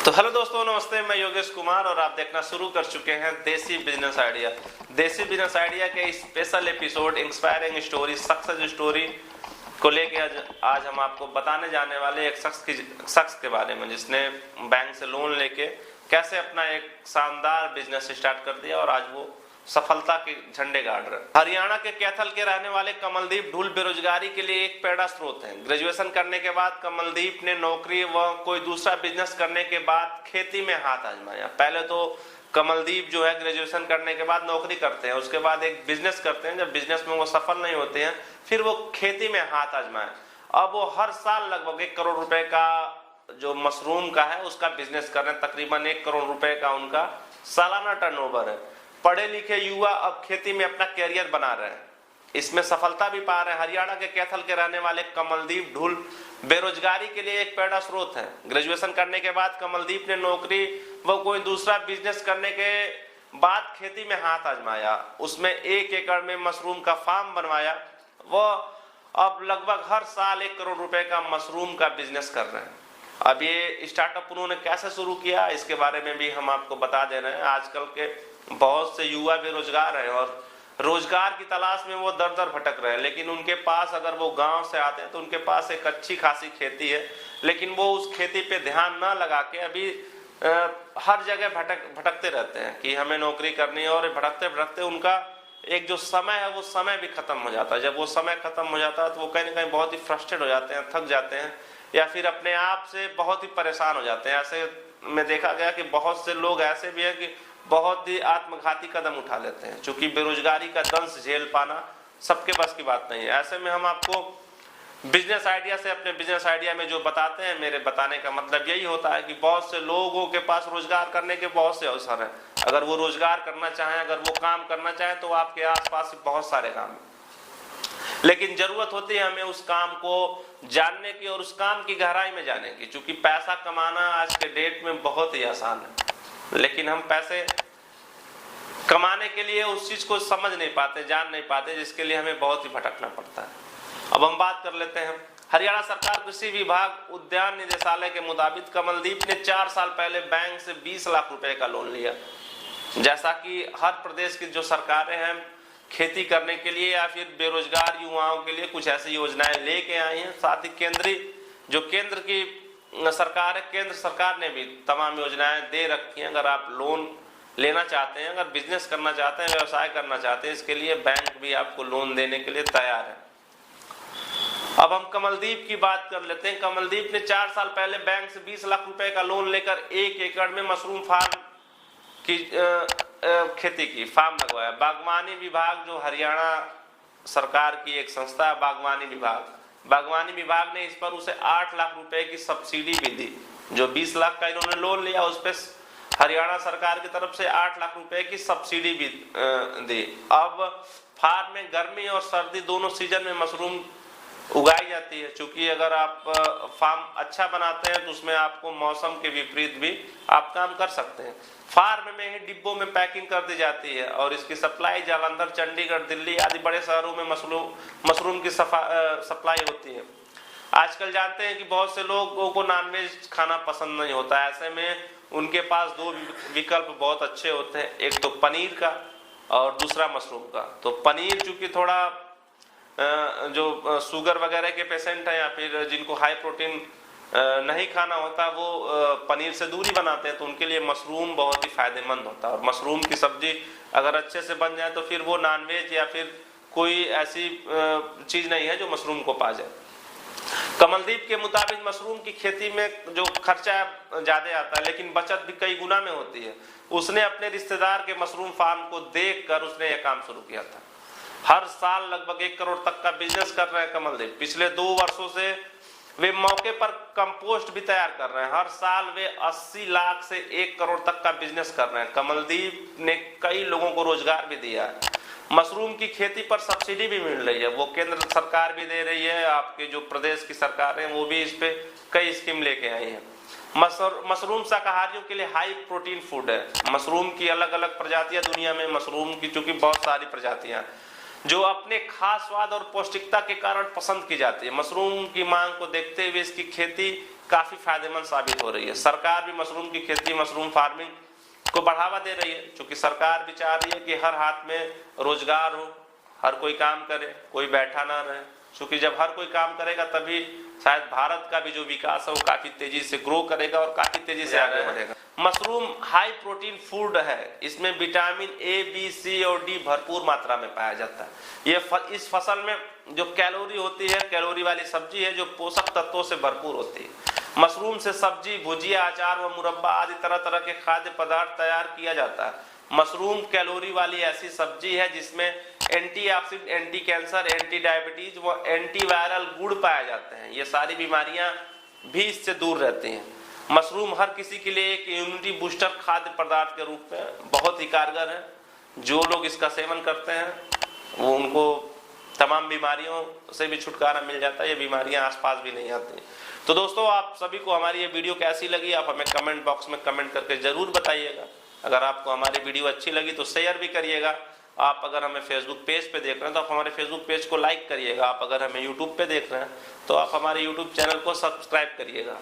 तो हेलो दोस्तों, नमस्ते। मैं योगेश कुमार और आप देखना शुरू कर चुके हैं देसी बिजनेस आइडिया। देसी बिजनेस आइडिया के special episode inspiring story, success story को लेके आज हम आपको बताने जाने वाले एक शख्स के बारे में जिसने बैंक से लोन लेके कैसे अपना एक शानदार बिजनेस स्टार्ट कर दिया और आज वो सफलता के झंडे गाड़ रहे हैं। हरियाणा के कैथल के रहने वाले कमलदीप ढूल बेरोजगारी के लिए एक प्रेरणा स्रोत हैं। ग्रेजुएशन करने के बाद कमलदीप ने नौकरी व कोई दूसरा बिजनेस करने के बाद खेती में हाथ आजमाया। पहले तो कमलदीप जो है ग्रेजुएशन करने के बाद नौकरी करते हैं, उसके बाद एक बिजनेस करते हैं। जब बिजनेस में वो सफल नहीं होते हैं फिर वो खेती में हाथ आजमाए। अब वो हर साल लगभग 1 करोड़ रुपए का जो मशरूम का है उसका बिजनेस कर रहे हैं। तकरीबन 1 करोड़ रुपए का उनका सालाना टर्नओवर है। पढ़े लिखे युवा अब खेती में अपना कैरियर बना रहे हैं, इसमें सफलता भी पा रहे हैं। हरियाणा के कैथल के रहने वाले कमलदीप ढूल बेरोजगारी के लिए एक प्रेरणा स्रोत है। ग्रेजुएशन करने के बाद कमलदीप ने नौकरी व कोई दूसरा बिजनेस करने के बाद खेती में हाथ आजमाया। उसमें 1 एकड़ में मशरूम का फार्म बनवाया। वह अब लगभग हर साल 1 करोड़ रुपए का मशरूम का बिजनेस कर रहे हैं। अब ये स्टार्टअप उन्होंने कैसे शुरू किया इसके बारे में भी हम आपको बता दे रहे हैं। आजकल के बहुत से युवा बेरोजगार हैं और रोजगार की तलाश में वो दर दर भटक रहे हैं, लेकिन उनके पास अगर वो गांव से आते हैं तो उनके पास एक अच्छी खासी खेती है, लेकिन वो उस खेती पे ध्यान ना लगा के अभी हर जगह भटकते रहते हैं कि हमें नौकरी करनी है। और भटकते भटकते उनका एक जो समय है वो समय भी खत्म हो जाता है। जब वो समय खत्म हो जाता है तो वो कहीं ना कहीं बहुत ही फ्रस्ट्रेट हो जाते हैं, थक जाते हैं या फिर अपने आप से बहुत ही परेशान हो जाते हैं। ऐसे में देखा गया कि बहुत से लोग ऐसे भी हैं कि बहुत ही आत्मघाती कदम उठा लेते हैं, क्योंकि बेरोजगारी का दंश झेल पाना सबके बस की बात नहीं है। ऐसे में हम आपको बिजनेस आइडिया से अपने बिजनेस आइडिया में जो बताते हैं, मेरे बताने का मतलब यही होता है कि बहुत से लोगों के पास रोजगार करने के बहुत से अवसर हैं। अगर वो रोजगार करना चाहें, अगर वो काम करना चाहें तो आपके आसपास बहुत सारे काम हैं, लेकिन जरूरत होती है हमें उस काम को जानने की और उस काम की गहराई में जाने की। क्योंकि पैसा कमाना आज के डेट में बहुत ही आसान है, लेकिन हम पैसे कमाने के लिए उस चीज को समझ नहीं पाते, जान नहीं पाते, जिसके लिए हमें बहुत ही भटकना पड़ता है। अब हम बात कर लेते हैं हरियाणा सरकार कृषि विभाग उद्यान निदेशालय के मुताबिक कमलदीप ने 4 साल पहले बैंक से 20 लाख रुपए का लोन लिया। जैसा कि हर प्रदेश की जो सरकारें हैं खेती करने के लिए या फिर बेरोजगार युवाओं के लिए कुछ ऐसी योजनाएं लेके आई हैं। साथ ही केंद्र की सरकार है, केंद्र सरकार ने भी तमाम योजनाएं दे रखी हैं। अगर आप लोन लेना चाहते हैं, अगर बिजनेस करना चाहते हैं, व्यवसाय करना चाहते हैं, इसके लिए बैंक भी आपको लोन देने के लिए तैयार है। अब हम कमलदीप की बात कर लेते हैं। कमलदीप ने 4 साल पहले बैंक से 20 लाख रुपए का लोन लेकर 1 एकड़ में मशरूम फार्म की खेती की, फार्म लगवाया। बागवानी विभाग जो हरियाणा सरकार की एक संस्था है, बागवानी विभाग ने इस पर उसे 8 लाख रुपए की सब्सिडी भी दी। जो 20 लाख का इन्होंने लोन लिया उस पर हरियाणा सरकार की तरफ से 8 लाख रुपए की सब्सिडी भी दी। अब फार्म में गर्मी और सर्दी दोनों सीजन में मशरूम उगाई जाती है। क्योंकि अगर आप फार्म अच्छा बनाते हैं तो उसमें आपको मौसम के विपरीत भी आप काम कर सकते हैं। फार्म में ही डिब्बों में पैकिंग कर दी जाती है और इसकी सप्लाई जालंधर, चंडीगढ़, दिल्ली आदि बड़े शहरों में मशरूम की सप्लाई होती है। आजकल जानते हैं कि बहुत से लोगों को नॉनवेज खाना पसंद नहीं होता है। ऐसे में उनके पास 2 विकल्प बहुत अच्छे होते हैं, एक तो पनीर का और दूसरा मशरूम का। तो पनीर चूंकि थोड़ा जो शुगर वगैरह के पेशेंट हैं या फिर जिनको हाई प्रोटीन नहीं खाना होता वो पनीर से दूरी बनाते हैं, तो उनके लिए मशरूम बहुत ही फायदेमंद होता है। और मशरूम की सब्जी अगर अच्छे से बन जाए तो फिर वो नॉनवेज या फिर कोई ऐसी चीज नहीं है जो मशरूम को पा जाए। कमलदीप के मुताबिक मशरूम की खेती में जो खर्चा ज्यादा आता है लेकिन बचत भी कई गुना में होती है। उसने अपने रिश्तेदार के मशरूम फार्म को देखकर उसने यह काम शुरू किया था। हर साल लगभग 1 करोड़ तक का बिजनेस कर रहे हैं कमलदीप। पिछले 2 वर्षों से वे मौके पर कंपोस्ट भी तैयार कर रहे हैं। हर साल वे 80 लाख से 1 करोड़ तक का बिजनेस कर रहे हैं। कमलदीप ने कई लोगों को रोजगार भी दिया है। मशरूम की खेती पर सब्सिडी भी मिल रही है, वो केंद्र सरकार भी दे रही है। आपके जो प्रदेश की सरकार है वो भी इस पे कई स्कीम लेके आई है। मशरूम शाकाहारियों के लिए हाई प्रोटीन फूड है। मशरूम की अलग अलग प्रजातियां दुनिया में, मशरूम की चूंकि बहुत सारी प्रजातियां, जो अपने खास स्वाद और पौष्टिकता के कारण पसंद की जाती है। मशरूम की मांग को देखते हुए इसकी खेती काफी फायदेमंद साबित हो रही है। सरकार भी मशरूम की खेती, मशरूम फार्मिंग को बढ़ावा दे रही है, क्योंकि सरकार भी चाह रही है कि हर हाथ में रोजगार हो, हर कोई काम करे, कोई बैठा ना रहे, क्योंकि जब हर कोई काम करेगा तभी शायद भारत का भी जो विकास है वो काफी तेजी से ग्रो करेगा और काफी तेजी से आगे बढ़ेगा। मशरूम हाई प्रोटीन फूड है, इसमें विटामिन ए, बी, सी और डी भरपूर मात्रा में पाया जाता है। इस फसल में जो कैलोरी होती है, कैलोरी वाली सब्जी है जो पोषक तत्वों से भरपूर होती है। मशरूम से सब्जी, भुजिया, अचार व मुरब्बा आदि तरह तरह के खाद्य पदार्थ तैयार किया जाता है। मशरूम कैलोरी वाली ऐसी सब्जी है जिसमें antioxidant, anti cancer, anti diabetes व एंटीवायरल गुण पाए जाते हैं। ये सारी बीमारियां भी इससे दूर रहती हैं। मशरूम हर किसी के लिए एक इम्यूनिटी बूस्टर खाद्य पदार्थ के रूप में बहुत ही कारगर है। जो लोग इसका सेवन करते हैं वो उनको तमाम बीमारियों से भी छुटकारा मिल जाता है, ये बीमारियां आसपास भी नहीं आती। तो दोस्तों, आप सभी को हमारी ये वीडियो कैसी लगी आप हमें कमेंट बॉक्स में कमेंट करके जरूर बताइएगा। अगर आपको हमारी वीडियो अच्छी लगी तो शेयर भी करिएगा। आप अगर हमें फेसबुक पेज पे देख रहे हैं तो आप हमारे फेसबुक पेज को लाइक करिएगा। आप अगर हमें यूट्यूब पे देख रहे हैं तो आप हमारे यूट्यूब चैनल को सब्सक्राइब करिएगा।